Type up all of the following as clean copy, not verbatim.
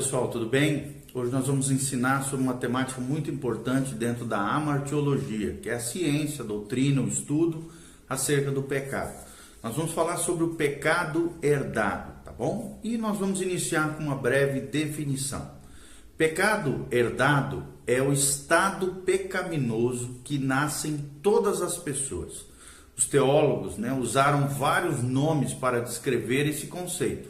pessoal, tudo bem? Hoje nós vamos ensinar sobre uma temática muito importante dentro da amartiologia, que é a ciência, a doutrina, o estudo acerca do pecado. Nós vamos falar sobre o pecado herdado, tá bom? E nós vamos iniciar com uma breve definição. Pecado herdado é o estado pecaminoso que nasce em todas as pessoas. Os teólogos, usaram vários nomes para descrever esse conceito.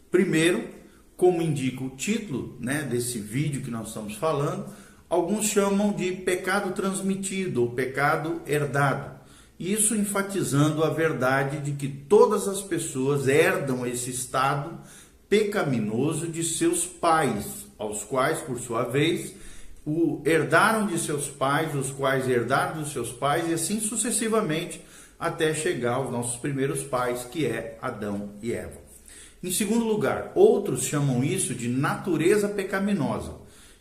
Primeiro, como indica o título, desse vídeo que nós estamos falando, alguns chamam de pecado transmitido ou pecado herdado. Isso enfatizando a verdade de que todas as pessoas herdam esse estado pecaminoso de seus pais, aos quais, por sua vez, o herdaram de seus pais, os quais herdaram dos seus pais, e assim sucessivamente, até chegar aos nossos primeiros pais, que é Adão e Eva. Em segundo lugar, outros chamam isso de natureza pecaminosa,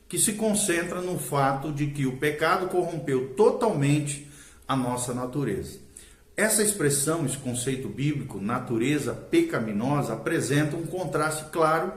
que se concentra no fato de que o pecado corrompeu totalmente a nossa natureza. Essa expressão, esse conceito bíblico, natureza pecaminosa, apresenta um contraste claro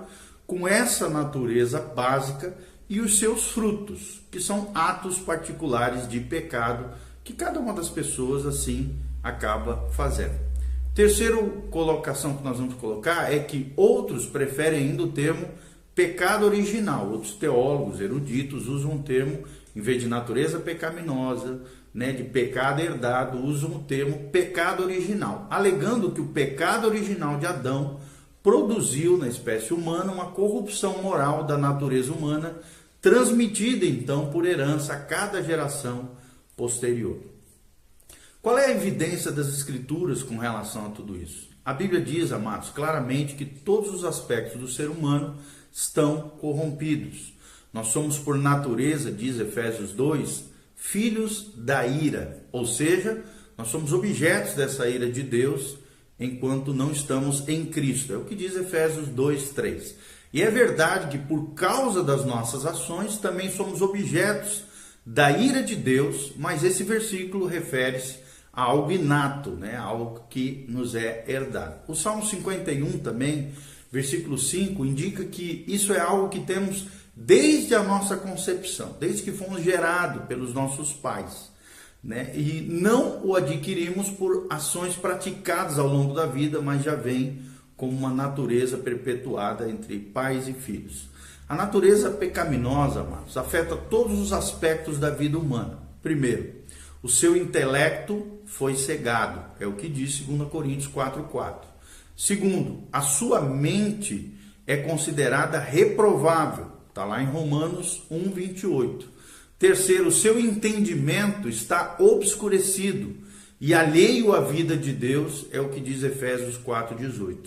com essa natureza básica e os seus frutos, que são atos particulares de pecado que cada uma das pessoas assim acaba fazendo. Terceira colocação que nós vamos colocar é que outros preferem ainda o termo pecado original. Outros teólogos eruditos usam o termo, em vez de natureza pecaminosa, de pecado herdado, usam o termo pecado original, alegando que o pecado original de Adão produziu na espécie humana uma corrupção moral da natureza humana, transmitida então por herança a cada geração posterior. Qual é a evidência das Escrituras com relação a tudo isso? A Bíblia diz, amados, claramente que todos os aspectos do ser humano estão corrompidos. Nós somos por natureza, diz Efésios 2, filhos da ira, ou seja, nós somos objetos dessa ira de Deus enquanto não estamos em Cristo. É o que diz Efésios 2, 3. E é verdade que por causa das nossas ações também somos objetos da ira de Deus, mas esse versículo refere-se a algo inato, algo que nos é herdado. O Salmo 51 também, versículo 5, indica que isso é algo que temos desde a nossa concepção, desde que fomos gerados pelos nossos pais, e não o adquirimos por ações praticadas ao longo da vida, mas já vem como uma natureza perpetuada entre pais e filhos. A natureza pecaminosa, amados, afeta todos os aspectos da vida humana. Primeiro, o seu intelecto foi cegado, é o que diz 2 Coríntios 4,4. Segundo, a sua mente é considerada reprovável, está lá em Romanos 1,28. Terceiro, o seu entendimento está obscurecido e alheio à vida de Deus, é o que diz Efésios 4,18.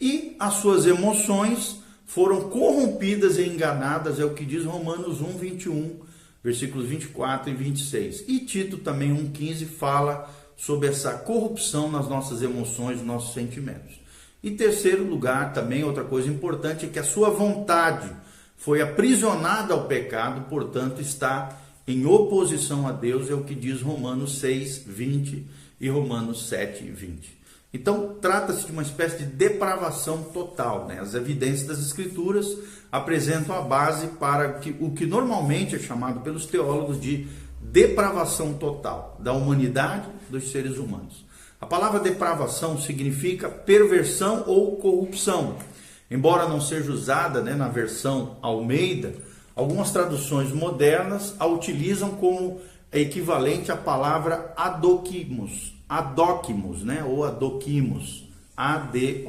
E as suas emoções foram corrompidas e enganadas, é o que diz Romanos 1,21. Versículos 24 e 26. E Tito também 1,15 fala sobre essa corrupção nas nossas emoções, nos nossos sentimentos. E terceiro lugar, também outra coisa importante, é que a sua vontade foi aprisionada ao pecado, portanto está em oposição a Deus, é o que diz Romanos 6, 20 e Romanos 7, 20. Então, trata-se de uma espécie de depravação total. As evidências das Escrituras apresentam a base para o que normalmente é chamado pelos teólogos de depravação total da humanidade, dos seres humanos. A palavra depravação significa perversão ou corrupção. Embora não seja usada na versão Almeida, algumas traduções modernas a utilizam como equivalente à palavra adokimos, ou adokimos, A-D-O-K-I-M-O-S.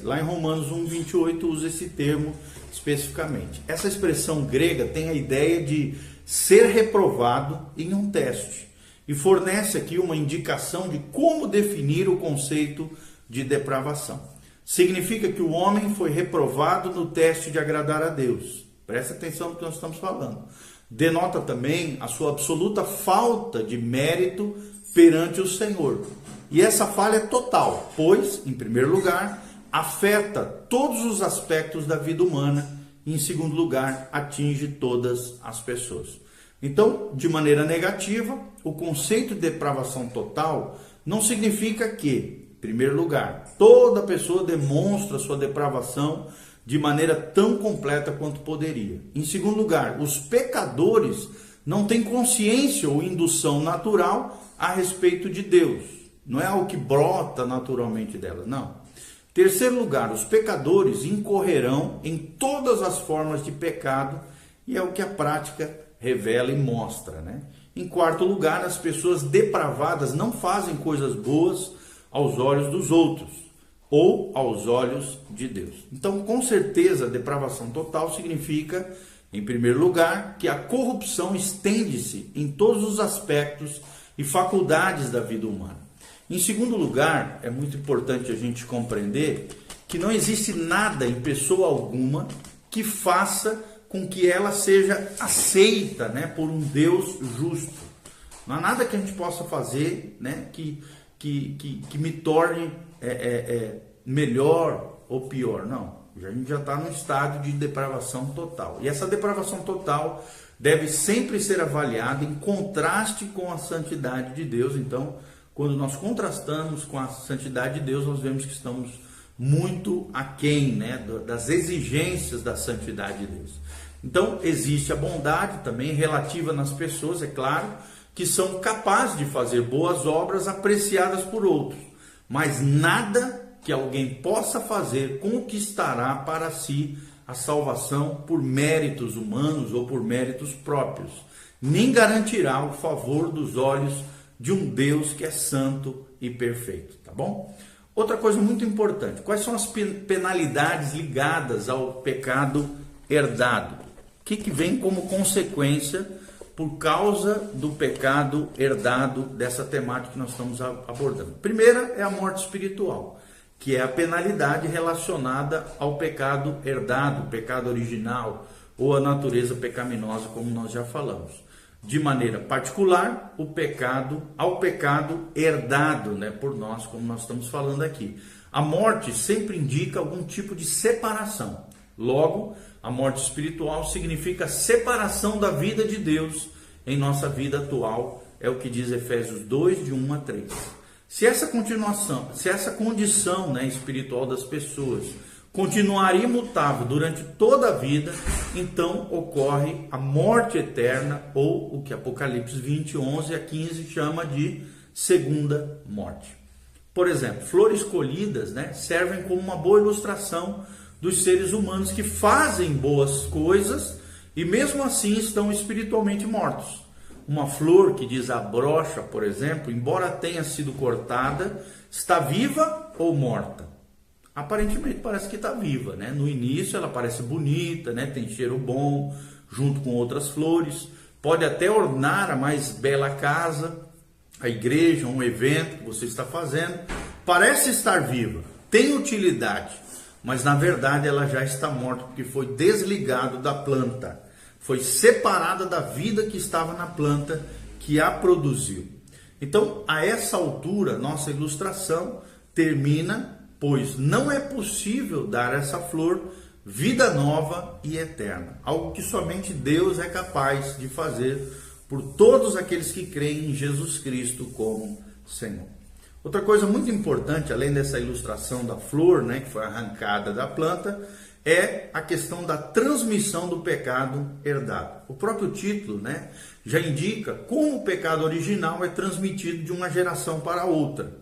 Lá em Romanos 1,28 usa esse termo especificamente. Essa expressão grega tem a ideia de ser reprovado em um teste e fornece aqui uma indicação de como definir o conceito de depravação. Significa que o homem foi reprovado no teste de agradar a Deus. Presta atenção no que nós estamos falando. Denota também a sua absoluta falta de mérito perante o Senhor. E essa falha é total, pois, em primeiro lugar, afeta todos os aspectos da vida humana e, em segundo lugar, atinge todas as pessoas. Então, de maneira negativa, o conceito de depravação total não significa que primeiro lugar, toda pessoa demonstra sua depravação de maneira tão completa quanto poderia. Em segundo lugar, os pecadores não têm consciência ou indução natural a respeito de Deus. Não é algo que brota naturalmente dela, não. Terceiro lugar, os pecadores incorrerão em todas as formas de pecado, e é o que a prática revela e mostra, né? Em quarto lugar, as pessoas depravadas não fazem coisas boas aos olhos dos outros ou aos olhos de Deus. Então, com certeza, a depravação total significa, em primeiro lugar, que a corrupção estende-se em todos os aspectos e faculdades da vida humana. Em segundo lugar, é muito importante a gente compreender que não existe nada em pessoa alguma que faça com que ela seja aceita, né, por um Deus justo. Não há nada que a gente possa fazer, né, que me torne melhor ou pior. Não, a gente já está no estádio de depravação total. E essa depravação total deve sempre ser avaliada em contraste com a santidade de Deus. Então, quando nós contrastamos com a santidade de Deus, nós vemos que estamos muito aquém, né, das exigências da santidade de Deus. Então, existe a bondade também relativa nas pessoas, é claro, que são capazes de fazer boas obras apreciadas por outros, mas nada que alguém possa fazer conquistará para si a salvação por méritos humanos ou por méritos próprios, nem garantirá o favor dos olhos de um Deus que é santo e perfeito, tá bom? Outra coisa muito importante, quais são as penalidades ligadas ao pecado herdado? O que vem como consequência por causa do pecado herdado dessa temática que nós estamos abordando? Primeira é a morte espiritual, que é a penalidade relacionada ao pecado herdado, pecado original ou a natureza pecaminosa, como nós já falamos. De maneira particular, ao pecado herdado, né, por nós, como nós estamos falando aqui. A morte sempre indica algum tipo de separação. Logo, a morte espiritual significa a separação da vida de Deus em nossa vida atual, é o que diz Efésios 2, de 1 a 3. Se essa condição, né, espiritual das pessoas continuar imutável durante toda a vida, então ocorre a morte eterna, ou o que Apocalipse 20, 11 a 15 chama de segunda morte. Por exemplo, flores colhidas, né, servem como uma boa ilustração dos seres humanos que fazem boas coisas e mesmo assim estão espiritualmente mortos. Uma flor que desabrocha, por exemplo, embora tenha sido cortada, está viva ou morta? Aparentemente parece que está viva, né? No início ela parece bonita, né? Tem cheiro bom, junto com outras flores, pode até ornar a mais bela casa, a igreja, um evento que você está fazendo, parece estar viva, tem utilidade, mas na verdade ela já está morta porque foi desligado da planta, foi separada da vida que estava na planta que a produziu. Então, a essa altura, nossa ilustração termina, pois não é possível dar a essa flor vida nova e eterna, algo que somente Deus é capaz de fazer por todos aqueles que creem em Jesus Cristo como Senhor. Outra coisa muito importante, além dessa ilustração da flor, né, que foi arrancada da planta, é a questão da transmissão do pecado herdado. O próprio título, né, já indica como o pecado original é transmitido de uma geração para outra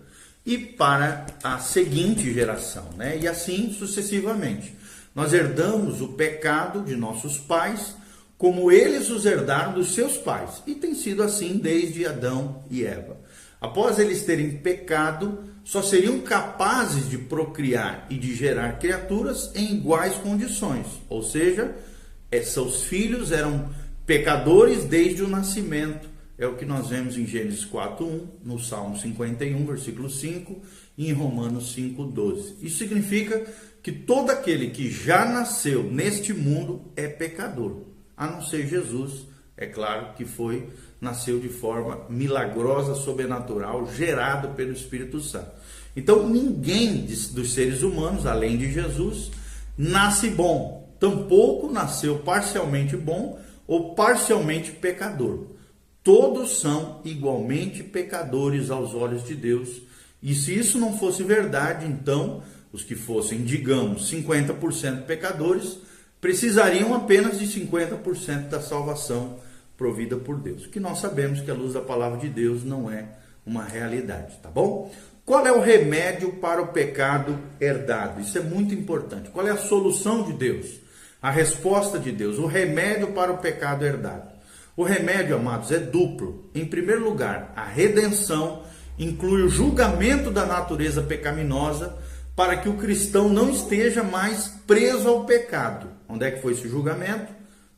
e para a seguinte geração, né, e assim sucessivamente. Nós herdamos o pecado de nossos pais como eles os herdaram dos seus pais, e tem sido assim desde Adão e Eva. Após eles terem pecado, só seriam capazes de procriar e de gerar criaturas em iguais condições. Ou seja, seus filhos eram pecadores desde o nascimento. É o que nós vemos em Gênesis 4:1, no Salmo 51, versículo 5, e em Romanos 5:12. Isso significa que todo aquele que já nasceu neste mundo é pecador, a não ser Jesus, é claro, que nasceu de forma milagrosa, sobrenatural, gerado pelo Espírito Santo. Então, ninguém dos seres humanos, além de Jesus, nasce bom. Tampouco nasceu parcialmente bom ou parcialmente pecador. Todos são igualmente pecadores aos olhos de Deus E se isso não fosse verdade, então os que fossem, digamos, 50% pecadores, precisariam apenas de 50% da salvação provida por Deus. Que nós sabemos que a luz da palavra de Deus não é uma realidade, tá bom? Qual é o remédio para o pecado herdado? Isso é muito importante. Qual é a solução de Deus? A resposta de Deus, o remédio para o pecado herdado. O remédio, amados, é duplo. Em primeiro lugar, a redenção inclui o julgamento da natureza pecaminosa para que o cristão não esteja mais preso ao pecado. Onde é que foi esse julgamento?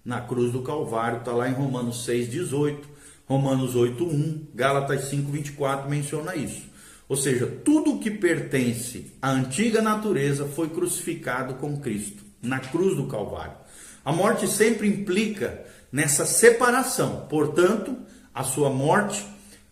Na cruz do Calvário, está lá em Romanos 6,18, Romanos 8,1, Gálatas 5,24 menciona isso. Ou seja, tudo o que pertence à antiga natureza foi crucificado com Cristo, na cruz do Calvário. A morte sempre implica nessa separação. Portanto, a sua morte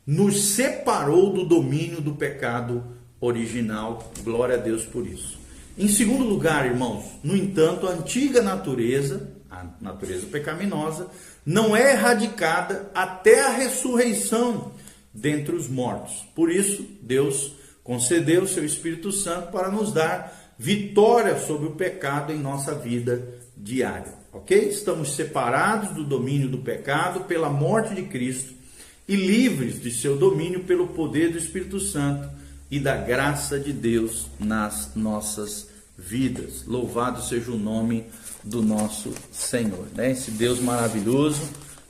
nos separou do domínio do pecado original. Glória a Deus por isso. Em segundo lugar, irmãos, no entanto, a antiga natureza, a natureza pecaminosa, não é erradicada até a ressurreição dentre os mortos. Por isso, Deus concedeu o seu Espírito Santo para nos dar vitória sobre o pecado em nossa vida diária. Ok? Estamos separados do domínio do pecado pela morte de Cristo e livres de seu domínio pelo poder do Espírito Santo e da graça de Deus nas nossas vidas. Louvado seja o nome do nosso Senhor, né? Esse Deus maravilhoso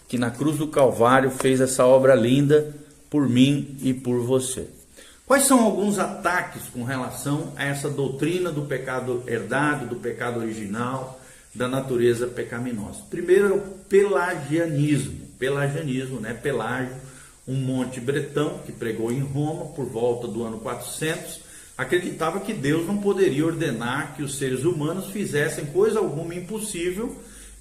que na cruz do Calvário fez essa obra linda por mim e por você. Quais são alguns ataques com relação a essa doutrina do pecado herdado, do pecado original, da natureza pecaminosa? Primeiro é o pelagianismo. Pelagianismo, né? Pelágio, um monte bretão que pregou em Roma por volta do ano 400, acreditava que Deus não poderia ordenar que os seres humanos fizessem coisa alguma impossível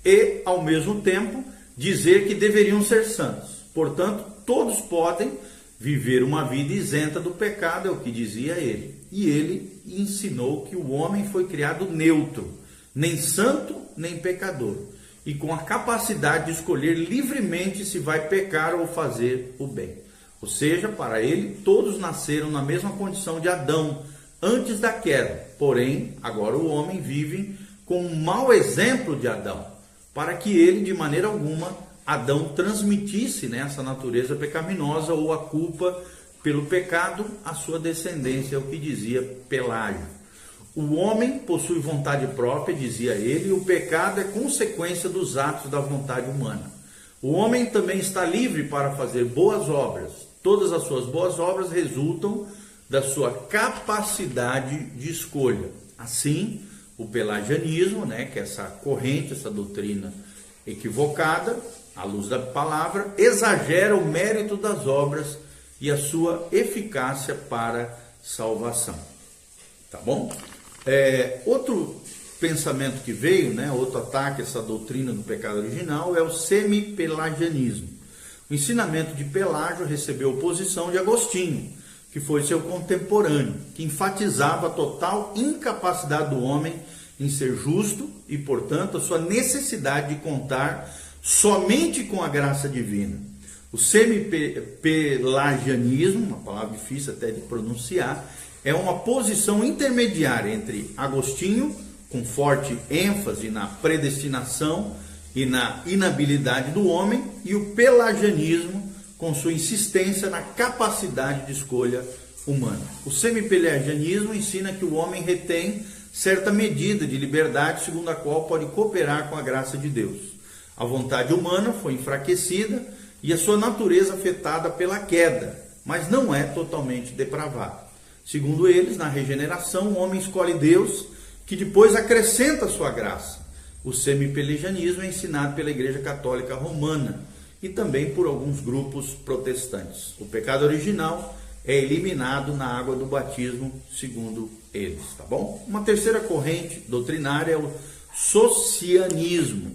e, ao mesmo tempo, dizer que deveriam ser santos. Portanto, todos podem viver uma vida isenta do pecado, é o que dizia ele. E ele ensinou que o homem foi criado neutro, nem santo, nem pecador, e com a capacidade de escolher livremente se vai pecar ou fazer o bem. Ou seja, para ele, todos nasceram na mesma condição de Adão, antes da queda. Porém, agora o homem vive com um mau exemplo de Adão, para que ele, de maneira alguma, Adão transmitisse, né, essa natureza pecaminosa ou a culpa pelo pecado à sua descendência, é o que dizia Pelágio. O homem possui vontade própria, dizia ele, e o pecado é consequência dos atos da vontade humana. O homem também está livre para fazer boas obras. Todas as suas boas obras resultam da sua capacidade de escolha. Assim, o pelagianismo, né, que é essa corrente, essa doutrina equivocada, à luz da palavra, exagera o mérito das obras e a sua eficácia para salvação. Tá bom? Outro pensamento que veio, né, outro ataque a essa doutrina do pecado original é o semi-pelagianismo. O ensinamento de Pelágio recebeu oposição de Agostinho, que foi seu contemporâneo, que enfatizava a total incapacidade do homem em ser justo e, portanto, a sua necessidade de contar somente com a graça divina. O semi-pelagianismo, uma palavra difícil até de pronunciar, é uma posição intermediária entre Agostinho, com forte ênfase na predestinação e na inabilidade do homem, e o pelagianismo, com sua insistência na capacidade de escolha humana. O semi-pelagianismo ensina que o homem retém certa medida de liberdade segundo a qual pode cooperar com a graça de Deus. A vontade humana foi enfraquecida e a sua natureza afetada pela queda, mas não é totalmente depravada. Segundo eles, na regeneração, o homem escolhe Deus, que depois acrescenta a sua graça. O semi-pelagianismo é ensinado pela Igreja Católica Romana e também por alguns grupos protestantes. O pecado original é eliminado na água do batismo, segundo eles, tá bom? Uma terceira corrente doutrinária é o socianismo.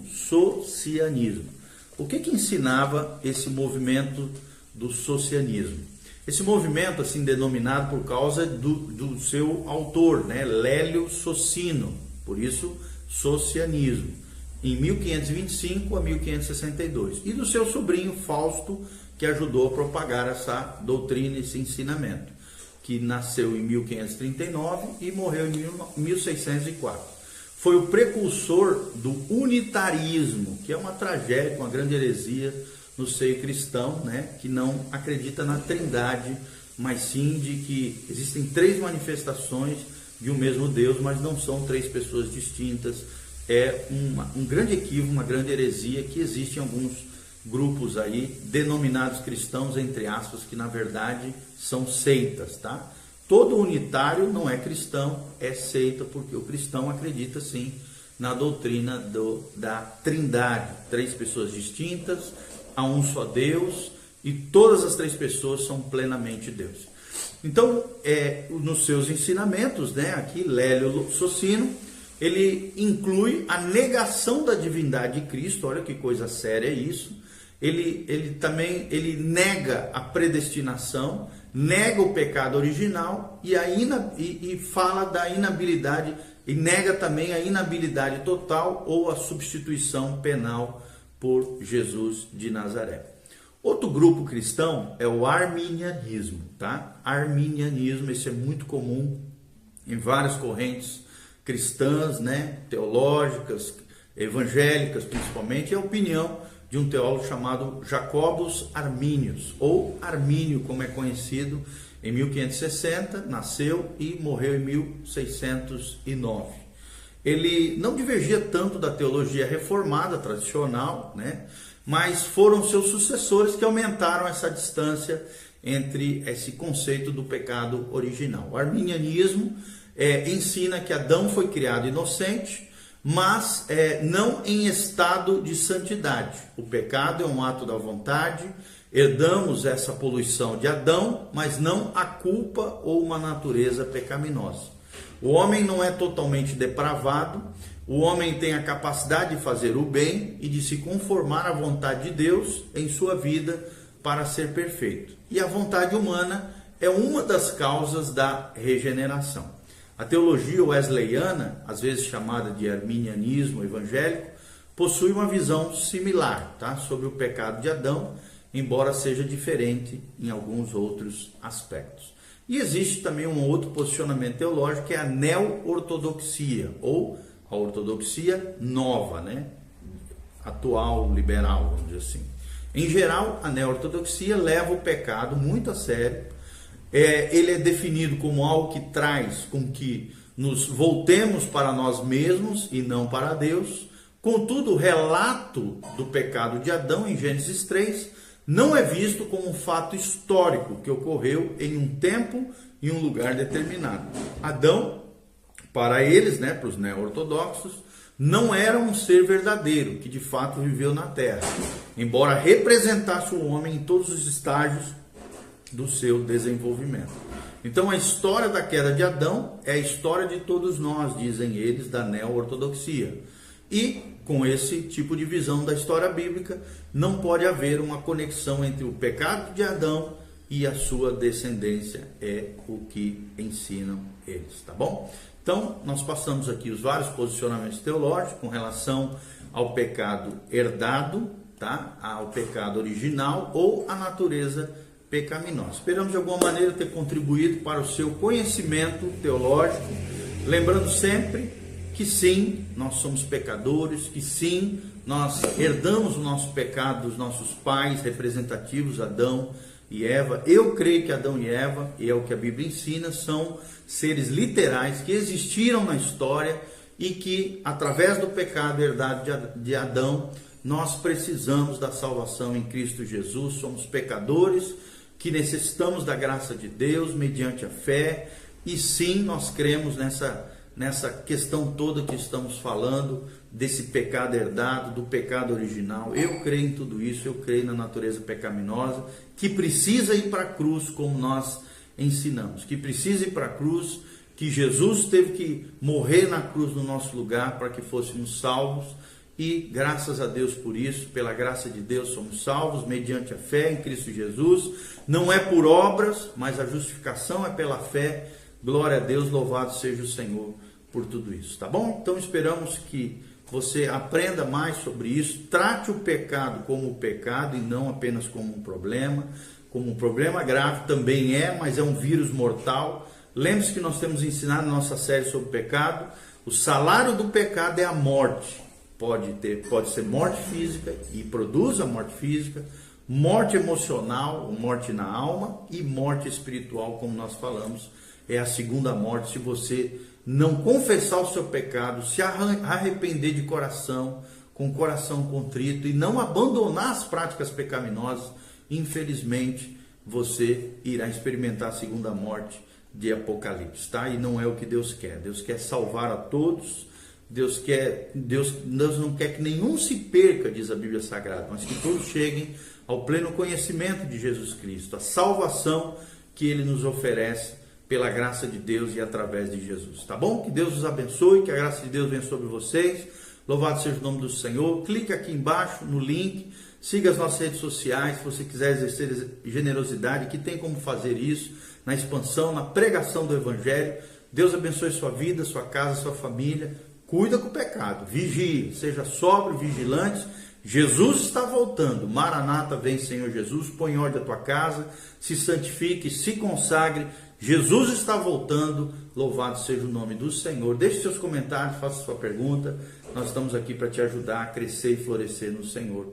O que ensinava esse movimento do socianismo? Esse movimento, assim denominado por causa do seu autor, né, Lélio Socino, por isso socianismo, em 1525 a 1562, e do seu sobrinho Fausto, que ajudou a propagar essa doutrina, esse ensinamento, que nasceu em 1539 e morreu em 1604. Foi o precursor do unitarismo, que é uma tragédia, uma grande heresia no seio cristão, né, que não acredita na trindade, mas sim de que existem três manifestações de um mesmo Deus, mas não são três pessoas distintas. É um grande equívoco, uma grande heresia que existe em alguns grupos aí, denominados cristãos, entre aspas, que na verdade são seitas, tá? Todo unitário não é cristão, é seita, porque o cristão acredita sim na doutrina da trindade, três pessoas distintas, há um só Deus, e todas as três pessoas são plenamente Deus. Então, nos seus ensinamentos, né, aqui Lélio Socino, ele inclui a negação da divindade de Cristo. Olha que coisa séria isso. Ele também nega a predestinação, nega o pecado original e fala da inabilidade, e nega também a inabilidade total ou a substituição penal por Jesus de Nazaré. Outro grupo cristão é o arminianismo, tá? Arminianismo, esse é muito comum em várias correntes cristãs, né? Teológicas, evangélicas principalmente, é a opinião de um teólogo chamado Jacobus Arminius, ou Armínio, como é conhecido, em 1560, nasceu e morreu em 1609. Ele não divergia tanto da teologia reformada, tradicional, né? Mas foram seus sucessores que aumentaram essa distância entre esse conceito do pecado original. O arminianismo ensina que Adão foi criado inocente, mas não em estado de santidade. O pecado é um ato da vontade, herdamos essa poluição de Adão, mas não a culpa ou uma natureza pecaminosa. O homem não é totalmente depravado, o homem tem a capacidade de fazer o bem e de se conformar à vontade de Deus em sua vida para ser perfeito. E a vontade humana é uma das causas da regeneração. A teologia wesleyana, às vezes chamada de arminianismo evangélico, possui uma visão similar, tá, sobre o pecado de Adão, embora seja diferente em alguns outros aspectos. E existe também um outro posicionamento teológico, que é a neo-ortodoxia, ou a ortodoxia nova, né? Atual, liberal, vamos dizer assim. Em geral, a neo-ortodoxia leva o pecado muito a sério. Ele é definido como algo que traz com que nos voltemos para nós mesmos e não para Deus. Contudo, o relato do pecado de Adão em Gênesis 3 não é visto como um fato histórico que ocorreu em um tempo e um lugar determinado. Adão, para eles, né, para os neo-ortodoxos, não era um ser verdadeiro que de fato viveu na terra, embora representasse o homem em todos os estágios do seu desenvolvimento. Então a história da queda de Adão é a história de todos nós, dizem eles, da neo-ortodoxia. E com esse tipo de visão da história bíblica, não pode haver uma conexão entre o pecado de Adão e a sua descendência, é o que ensinam eles, tá bom? Então, nós passamos aqui os vários posicionamentos teológicos com relação ao pecado herdado, tá? Ao pecado original ou à natureza pecaminosa. Esperamos de alguma maneira ter contribuído para o seu conhecimento teológico, lembrando sempre que sim, nós somos pecadores, que sim, nós herdamos o nosso pecado dos nossos pais representativos, Adão e Eva. Eu creio que Adão e Eva, e é o que a Bíblia ensina, são seres literais que existiram na história e que, através do pecado herdado de Adão, nós precisamos da salvação em Cristo Jesus. Somos pecadores que necessitamos da graça de Deus mediante a fé, e sim, nós cremos nessa questão toda que estamos falando, desse pecado herdado, do pecado original. Eu creio em tudo isso, eu creio na natureza pecaminosa, que precisa ir para a cruz, como nós ensinamos, que precisa ir para a cruz, que Jesus teve que morrer na cruz no nosso lugar para que fôssemos salvos, e graças a Deus por isso, pela graça de Deus somos salvos mediante a fé em Cristo Jesus. Não é por obras, mas a justificação é pela fé. Glória a Deus, louvado seja o Senhor por tudo isso, tá bom? Então esperamos que você aprenda mais sobre isso, trate o pecado como pecado e não apenas como um problema. como um problema grave, também mas é um vírus mortal. Lembre-se que nós temos ensinado na nossa série sobre o pecado, o salário do pecado é a morte. Pode ser morte física e produz a morte física, morte emocional, morte na alma, e morte espiritual, como nós falamos, é a segunda morte. Se você não confessar o seu pecado, se arrepender de coração, com o coração contrito, e não abandonar as práticas pecaminosas, infelizmente você irá experimentar a segunda morte de Apocalipse, tá? E não é o que Deus quer. Deus quer salvar a todos. Deus não quer que nenhum se perca, diz a Bíblia Sagrada, mas que todos cheguem ao pleno conhecimento de Jesus Cristo, a salvação que Ele nos oferece pela graça de Deus e através de Jesus, tá bom? Que Deus os abençoe, que a graça de Deus venha sobre vocês. Louvado seja o nome do Senhor. Clique aqui embaixo no link, siga as nossas redes sociais, se você quiser exercer generosidade, que tem como fazer isso na expansão, na pregação do Evangelho. Deus abençoe sua vida, sua casa, sua família. Cuida com o pecado, vigie, seja sóbrio, vigilante. Jesus está voltando. Maranata, vem Senhor Jesus. Põe em ordem a tua casa, se santifique, se consagre. Jesus está voltando. Louvado seja o nome do Senhor. Deixe seus comentários, faça sua pergunta. Nós estamos aqui para te ajudar a crescer e florescer no Senhor.